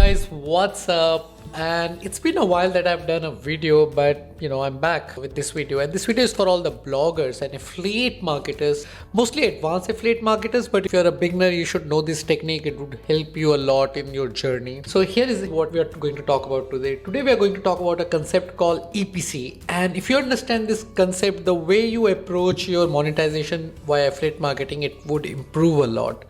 guys, what's up? And it's been a while that I've done a video, but I'm back with this video, and this video is for all the bloggers and affiliate marketers, mostly advanced affiliate marketers. But if you're a beginner, you should know this technique. It would help you a lot in your journey. So here is what we are going to talk about today. Today we are going to talk about a concept called EPC, and if you understand this concept, the way you approach your monetization via affiliate marketing, it would improve a lot.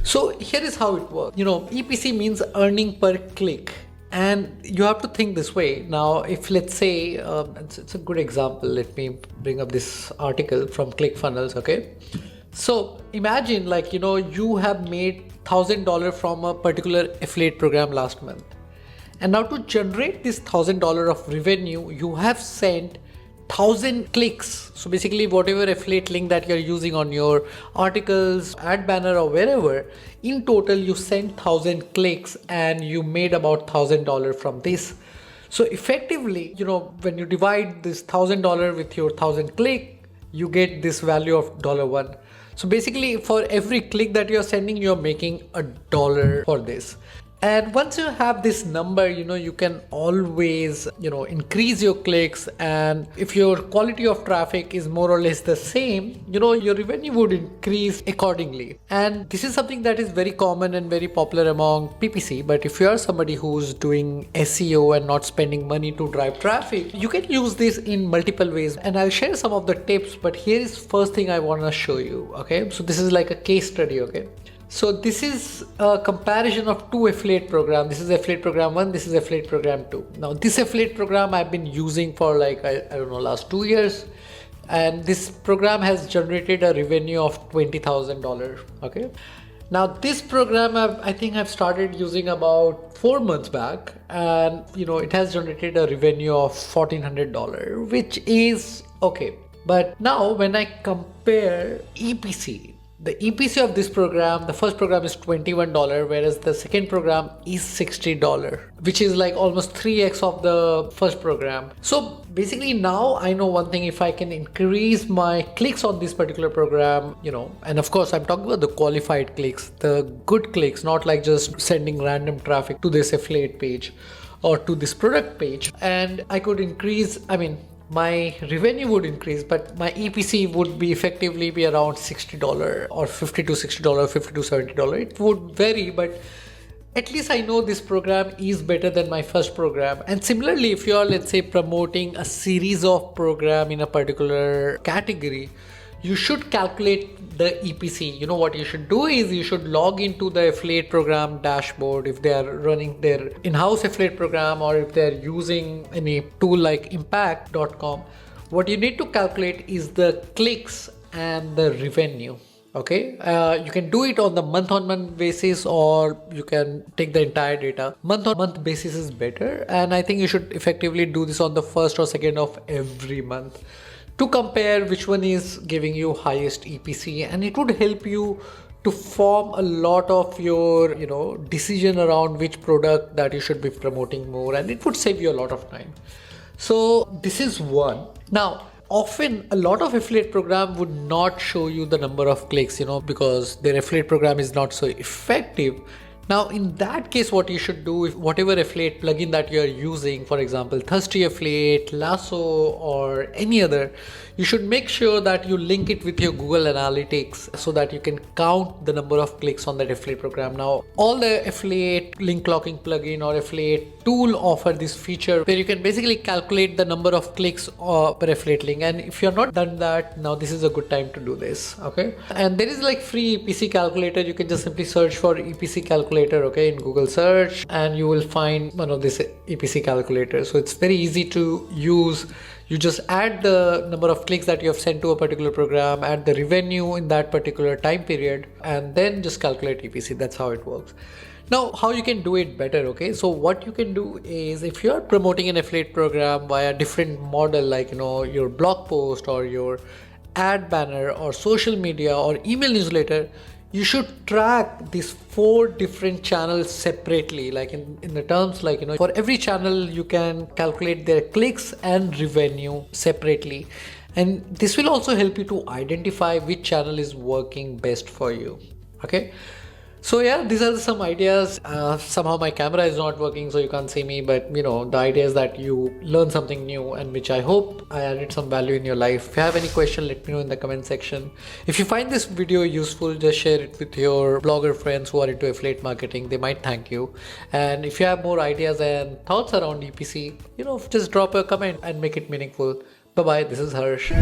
So here is how it works. EPC means earning per click. And you have to think this way. Now, if let's say, it's a good example. Let me bring up this article from ClickFunnels, okay? So imagine you have made $1,000 from a particular affiliate program last month. And now to generate this $1,000 of revenue, you have sent 1,000 clicks. So basically whatever affiliate link that you're using on your articles, ad banner or wherever, in total you sent 1,000 clicks and you made about $1,000 from this. So effectively, when you divide this $1,000 with your 1,000 click, you get this value of $1. So basically for every click that you're sending, you're making $1 for this. And once you have this number, you can always, increase your clicks. And if your quality of traffic is more or less the same, your revenue would increase accordingly. And this is something that is very common and very popular among PPC. But if you are somebody who's doing SEO and not spending money to drive traffic, you can use this in multiple ways. And I'll share some of the tips, but here is first thing I want to show you. Okay, so this is like a case study. Okay. So this is a comparison of two affiliate programs. This is affiliate program 1, this is affiliate program 2. Now this affiliate program I've been using for I don't know, last 2 years. And this program has generated a revenue of $20,000. Okay. Now this program I think I've started using about 4 months back, and it has generated a revenue of $1,400, which is okay. But now when I compare EPC, the EPC of this program, the first program is $21, whereas the second program is $60, which is like almost 3x of the first program. So basically now I know one thing: if I can increase my clicks on this particular program, and of course I'm talking about the qualified clicks, the good clicks, not like just sending random traffic to this affiliate page or to this product page. And I could increase, my revenue would increase, but my EPC would be effectively be around $60 or $50 to $60, $50 to $70. It would vary, but at least I know this program is better than my first program. And similarly, if you are, let's say, promoting a series of program in a particular category, you should calculate the EPC. What you should do is you should log into the affiliate program dashboard if they are running their in-house affiliate program, or if they're using any tool like impact.com. What you need to calculate is the clicks and the revenue. Okay, you can do it on the month-on-month basis, or you can take the entire data. Month-on-month basis is better, and I think you should effectively do this on the first or second of every month to compare which one is giving you highest EPC, and it would help you to form a lot of your decision around which product that you should be promoting more, and it would save you a lot of time. So this is one. Now often a lot of affiliate program would not show you the number of clicks, because their affiliate program is not so effective. Now in that case, what you should do, if whatever affiliate plugin that you are using, for example Thirsty Affiliate, Lasso or any other, you should make sure that you link it with your Google Analytics so that you can count the number of clicks on that affiliate program. Now all the affiliate link clocking plugin or affiliate tool offer this feature where you can basically calculate the number of clicks per affiliate link. And if you're not done that, now this is a good time to do this. Okay. And there is free EPC calculator. You can just simply search for EPC calculator, okay, in Google search, and you will find one of this EPC calculator. So it's very easy to use. You just add the number of clicks that you have sent to a particular program, add the revenue in that particular time period, and then just calculate EPC. That's how it works. Now, how you can do it better, okay? So what you can do is, if you're promoting an affiliate program via different model, like, your blog post or your ad banner or social media or email newsletter, you should track these 4 different channels separately, like in the terms like, for every channel you can calculate their clicks and revenue separately. And this will also help you to identify which channel is working best for you. Okay. So yeah, these are some ideas. Somehow my camera is not working, so you can't see me, but the idea is that you learn something new, and which I hope I added some value in your life. If you have any question, let me know in the comment section. If you find this video useful, just share it with your blogger friends who are into affiliate marketing. They might thank you. And if you have more ideas and thoughts around EPC, just drop a comment and make it meaningful. Bye bye. This is Harsh.